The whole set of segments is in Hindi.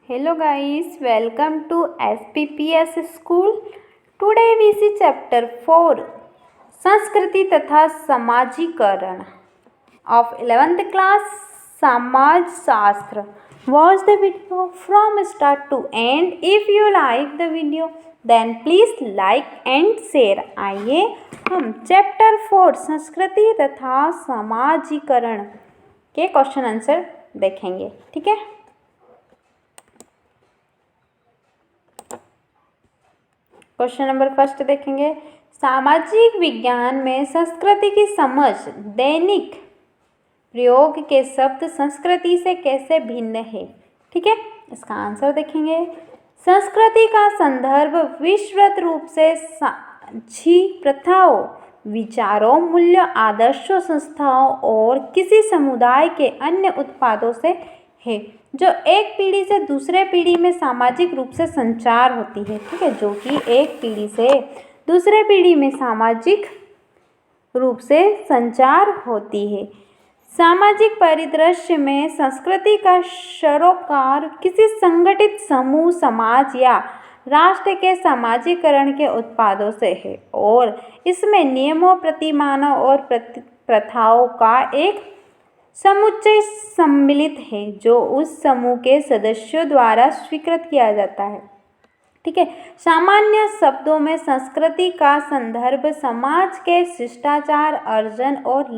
Hello guys, welcome to SPPS School. Today we see chapter 4 संस्कृति तथा समाजीकरण of 11th class समाज शास्त्र. Watch the video from start to end. If you like the video then please like and share. आइए हम चैप्टर 4 संस्कृति तथा समाजीकरण के क्वेश्चन आंसर देखेंगे. ठीक है. क्वेश्चन नंबर फर्स्ट देखेंगे. सामाजिक विज्ञान में संस्कृति की समझ दैनिक प्रयोग के शब्द संस्कृति से कैसे भिन्न है. ठीक है, इसका आंसर देखेंगे. संस्कृति का संदर्भ विस्तृत रूप से साझी प्रथाओं, विचारों, मूल्यों, आदर्शों, संस्थाओं और किसी समुदाय के अन्य उत्पादों से है जो एक पीढ़ी से दूसरे पीढ़ी में सामाजिक रूप से संचार होती है. ठीक है, जो कि एक पीढ़ी से दूसरे पीढ़ी में सामाजिक रूप से संचार होती है. सामाजिक परिदृश्य में संस्कृति का सरोकार किसी संगठित समूह, समाज या राष्ट्र के समाजीकरण के उत्पादों से है और इसमें नियमों, प्रतिमानों और प्रथाओं का एक समुच्चय सम्मिलित है जो उस समूह के सदस्यों द्वारा स्वीकृत किया जाता है. ठीक है, सामान्य शब्दों में संस्कृति का संदर्भ समाज के शिष्टाचार, अर्जन और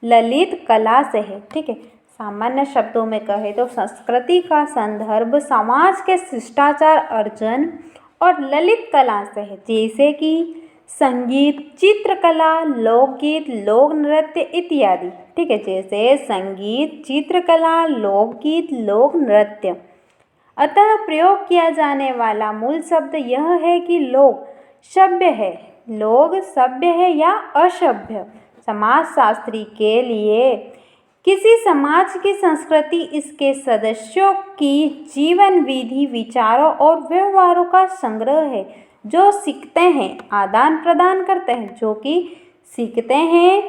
ललित कला से है. ठीक है, सामान्य शब्दों में कहे तो संस्कृति का संदर्भ समाज के शिष्टाचार, अर्जन और ललित कला से है, जैसे कि संगीत, चित्रकला, लोकगीत, लोक नृत्य इत्यादि. ठीक है, जैसे संगीत, चित्रकला, लोकगीत, लोक नृत्य. अतः प्रयोग किया जाने वाला मूल शब्द यह है कि लोग सभ्य है, लोग सभ्य है या असभ्य. समाजशास्त्री के लिए किसी समाज की संस्कृति इसके सदस्यों की जीवन विधि, विचारों और व्यवहारों का संग्रह है जो सीखते हैं, आदान प्रदान करते हैं, जो कि सीखते हैं,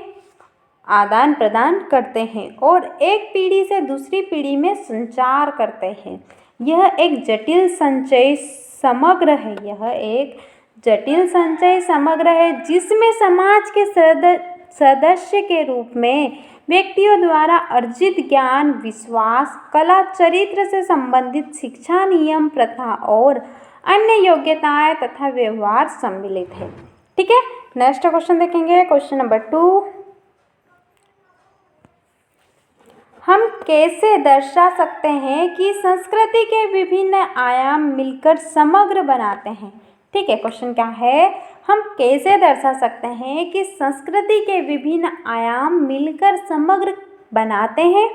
आदान प्रदान करते हैं और एक पीढ़ी से दूसरी पीढ़ी में संचार करते हैं. यह एक जटिल संचय समग्र है. यह एक जटिल संचय समग्र है जिसमें समाज के सदस्य के रूप में व्यक्तियों द्वारा अर्जित ज्ञान, विश्वास, कला, चरित्र से संबंधित शिक्षा, नियम, प्रथा और अन्य योग्यताएं तथा व्यवहार सम्मिलित है. ठीक है, नेक्स्ट क्वेश्चन देखेंगे. Question number 2. हम कैसे दर्शा सकते हैं कि संस्कृति के विभिन्न आयाम मिलकर समग्र बनाते हैं. ठीक है, क्वेश्चन क्या है, हम कैसे दर्शा सकते हैं कि संस्कृति के विभिन्न आयाम मिलकर समग्र बनाते हैं.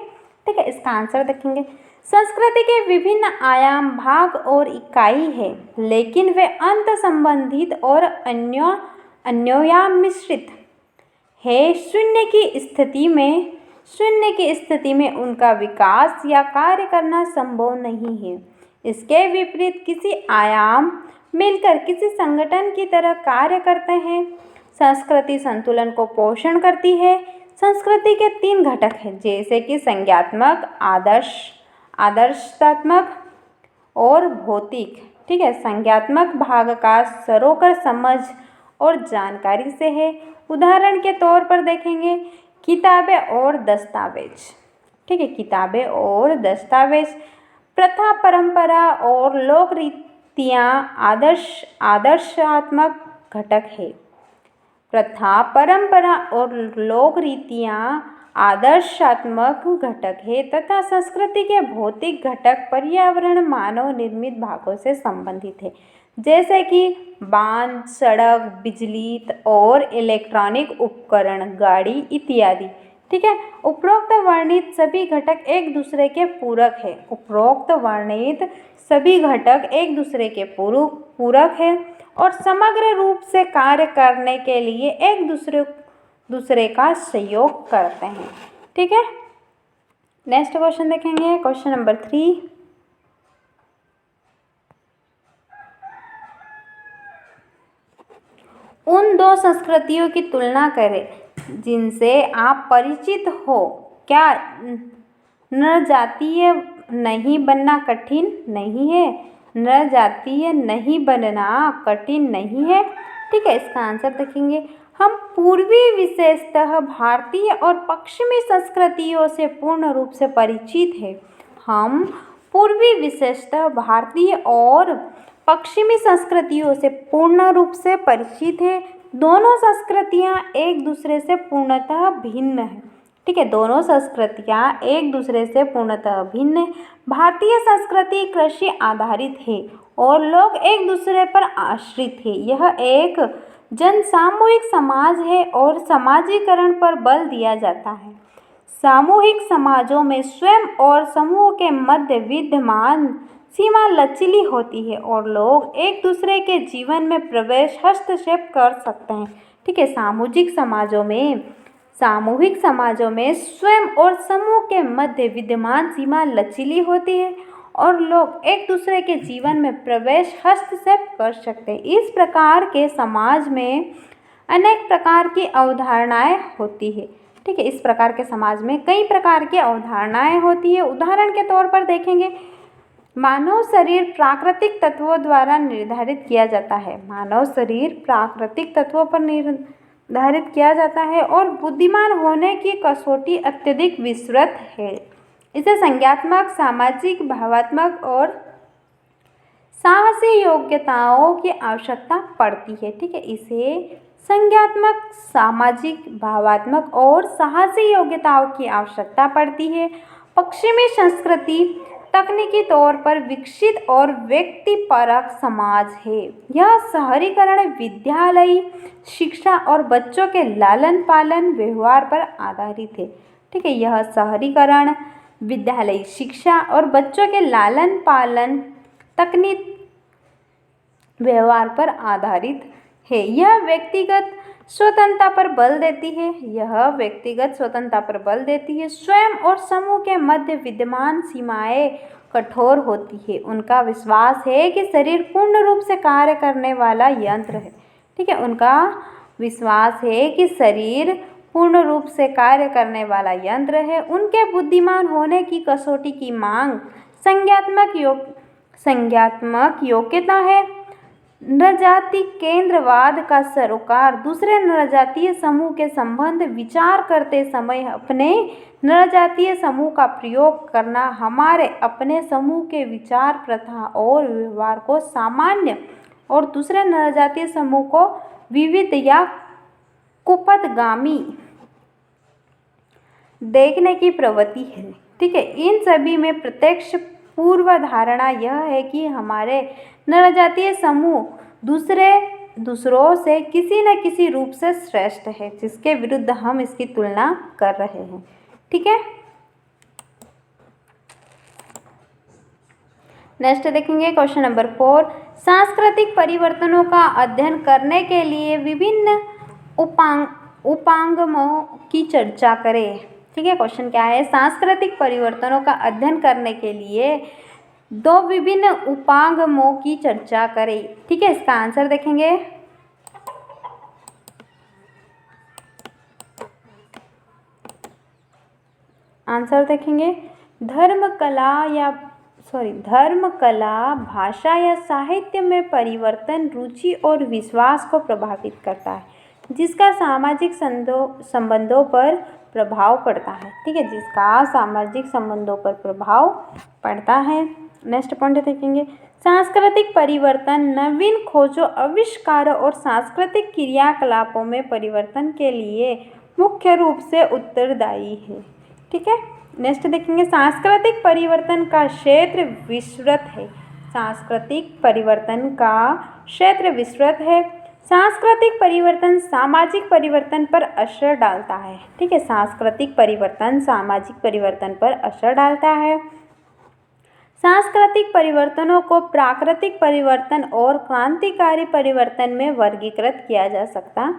ठीक है, इसका आंसर देखेंगे. संस्कृति के विभिन्न आयाम, भाग और इकाई है, लेकिन वे अंत संबंधित और अन्योन्याश्रित है. शून्य की स्थिति में उनका विकास या कार्य करना संभव नहीं है. इसके विपरीत किसी आयाम मिलकर किसी संगठन की तरह कार्य करते हैं. संस्कृति संतुलन को पोषण करती है. संस्कृति के 3 घटक हैं, जैसे कि संज्ञात्मक, आदर्शात्मक और भौतिक. ठीक है, संज्ञात्मक भाग का सरोकार समझ और जानकारी से है. उदाहरण के तौर पर देखेंगे किताबें और दस्तावेज. ठीक है, किताबें और दस्तावेज. प्रथा, परंपरा और लोक रीतियाँ आदर्शात्मक घटक है. प्रथा, परंपरा और लोक रीतियाँ आदर्शात्मक घटक है तथा संस्कृति के भौतिक घटक पर्यावरण, मानव निर्मित भागों से संबंधित है, जैसे कि बांध, सड़क, बिजली और इलेक्ट्रॉनिक उपकरण, गाड़ी इत्यादि. ठीक है, उपरोक्त वर्णित सभी घटक एक दूसरे के पूरक है. उपरोक्त वर्णित सभी घटक एक दूसरे के पूरक है और समग्र रूप से कार्य करने के लिए एक दूसरे का सहयोग करते हैं. ठीक है, नेक्स्ट क्वेश्चन देखेंगे. Question number 3. उन 2 संस्कृतियों की तुलना करें जिनसे आप परिचित हो. क्या नृजातीय नहीं बनना कठिन नहीं है, नृजातीय नहीं बनना कठिन नहीं है। ठीक है, इसका आंसर देखेंगे। हम पूर्वी विशेषतः भारतीय और पश्चिमी संस्कृतियों से पूर्ण रूप से परिचित हैं। हम पूर्वी विशेषतः भारतीय और पश्चिमी संस्कृतियों से पूर्ण रूप से परिचित हैं। दोनों संस्कृतियाँ एक दूसरे से पूर्णतः भिन्न हैं। ठीक है, दोनों संस्कृतियाँ एक दूसरे से पूर्णतः भिन्न हैं। भारतीय संस्कृति कृषि आधारित है और लोग एक दूसरे पर आश्रित हैं। यह एक जनसामूहिक समाज है और समाजीकरण पर बल दिया जाता है। सामूहिक समाजों में स्वयं और समूह के मध्य विद्यमान सीमा लचीली होती है और लोग एक दूसरे के जीवन में प्रवेश हस्तक्षेप कर सकते हैं। ठीक है, सामूहिक समाजों में स्वयं और समूह के मध्य विद्यमान सीमा लचीली होती है और लोग एक दूसरे के जीवन में प्रवेश हस्तक्षेप कर सकते हैं। इस प्रकार के समाज में अनेक प्रकार की अवधारणाएं होती है। ठीक है, इस प्रकार के समाज में कई प्रकार की अवधारणाएं होती है। उदाहरण के तौर पर देखेंगे, मानव शरीर प्राकृतिक तत्वों द्वारा निर्धारित किया जाता है। मानव शरीर प्राकृतिक तत्वों पर निर्धारित किया जाता है और बुद्धिमान होने की कसौटी अत्यधिक विस्तृत है। इसे संज्ञात्मक, सामाजिक, भावात्मक और साहसी योग्यताओं की आवश्यकता पड़ती है। ठीक है, इसे संज्ञात्मक, सामाजिक, भावात्मक और साहसी योग्यताओं की आवश्यकता पड़ती है। पश्चिमी संस्कृति तकनीकी तौर पर विकसित और व्यक्तिपरक समाज है। यह शहरीकरण, विद्यालयी शिक्षा और बच्चों के लालन पालन व्यवहार पर आधारित है। ठीक है, यह शहरीकरण, विद्यालयी शिक्षा और बच्चों के लालन पालन तकनीक व्यवहार पर आधारित है। यह व्यक्तिगत स्वतंत्रता पर बल देती है। स्वयं और समूह के मध्य विद्यमान सीमाएं कठोर होती है। उनका विश्वास है कि शरीर पूर्ण रूप से कार्य करने वाला यंत्र है। ठीक है, उनका विश्वास है कि शरीर पूर्ण रूप से कार्य करने वाला यंत्र है। उनके बुद्धिमान होने की कसौटी की मांग संज्ञात्मक योग्यता है। नृजाति केंद्रवाद का सरोकार दूसरे नृजातीय समूह के संबंध विचार करते समय अपने नृजातीय समूह का प्रयोग करना हमारे अपने समूह के विचार, प्रथा और व्यवहार को सामान्य और दूसरे नृजातीय समूह को विविध या कुपथगामी देखने की प्रवृत्ति है। ठीक है, इन सभी में प्रत्यक्ष पूर्वधारणा यह है कि हमारे नृजातीय समूह दूसरों से किसी न किसी रूप से श्रेष्ठ है, जिसके विरुद्ध हम इसकी तुलना कर रहे हैं। ठीक है, नेक्स्ट देखेंगे क्वेश्चन नंबर 4। सांस्कृतिक परिवर्तनों का अध्ययन करने के लिए विभिन्न उपागमों की चर्चा करें। ठीक है, क्वेश्चन क्या है, सांस्कृतिक परिवर्तनों का अध्ययन करने के लिए 2 विभिन्न उपागमों की चर्चा करें। ठीक है, इसका आंसर देखेंगे। धर्म कला भाषा या साहित्य में परिवर्तन रुचि और विश्वास को प्रभावित करता है, जिसका सामाजिक संबंधों पर प्रभाव पड़ता है। ठीक है, जिसका सामाजिक संबंधों पर प्रभाव पड़ता है। नेक्स्ट पॉइंट देखेंगे, सांस्कृतिक परिवर्तन नवीन खोजों, आविष्कारों और सांस्कृतिक क्रियाकलापों में परिवर्तन के लिए मुख्य रूप से उत्तरदायी है। ठीक है, नेक्स्ट देखेंगे, सांस्कृतिक परिवर्तन का क्षेत्र विस्तृत है। सांस्कृतिक परिवर्तन का क्षेत्र विस्तृत है। सांस्कृतिक परिवर्तन सामाजिक परिवर्तन पर असर डालता है। ठीक है, सांस्कृतिक परिवर्तन सामाजिक परिवर्तन पर असर डालता है। सांस्कृतिक परिवर्तनों को प्राकृतिक परिवर्तन और क्रांतिकारी परिवर्तन में वर्गीकृत किया जा सकता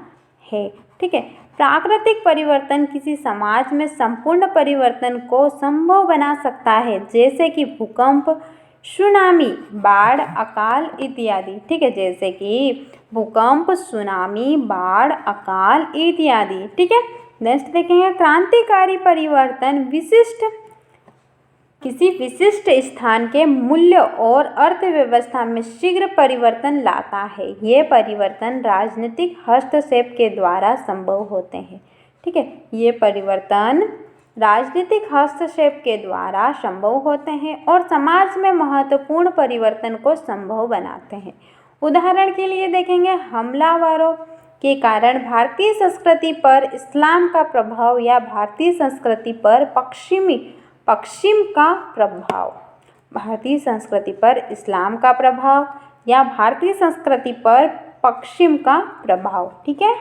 है। ठीक है, प्राकृतिक परिवर्तन किसी समाज में संपूर्ण परिवर्तन को संभव बना सकता है, जैसे कि भूकंप, सुनामी, बाढ़, अकाल इत्यादि। ठीक है, जैसे कि भूकंप, सुनामी, बाढ़, अकाल इत्यादि। ठीक है, नेक्स्ट देखेंगे, क्रांतिकारी परिवर्तन विशिष्ट किसी विशिष्ट स्थान के मूल्य और अर्थव्यवस्था में शीघ्र परिवर्तन लाता है। ये परिवर्तन राजनीतिक हस्तक्षेप के द्वारा संभव होते हैं। ठीक है, ये परिवर्तन राजनीतिक हस्तक्षेप के द्वारा संभव होते हैं और समाज में महत्वपूर्ण परिवर्तन को संभव बनाते हैं। उदाहरण के लिए देखेंगे, हमलावरों के कारण भारतीय संस्कृति पर इस्लाम का प्रभाव या भारतीय संस्कृति पर पश्चिम का प्रभाव। भारतीय संस्कृति पर इस्लाम का प्रभाव या भारतीय संस्कृति पर पश्चिम का प्रभाव। ठीक है।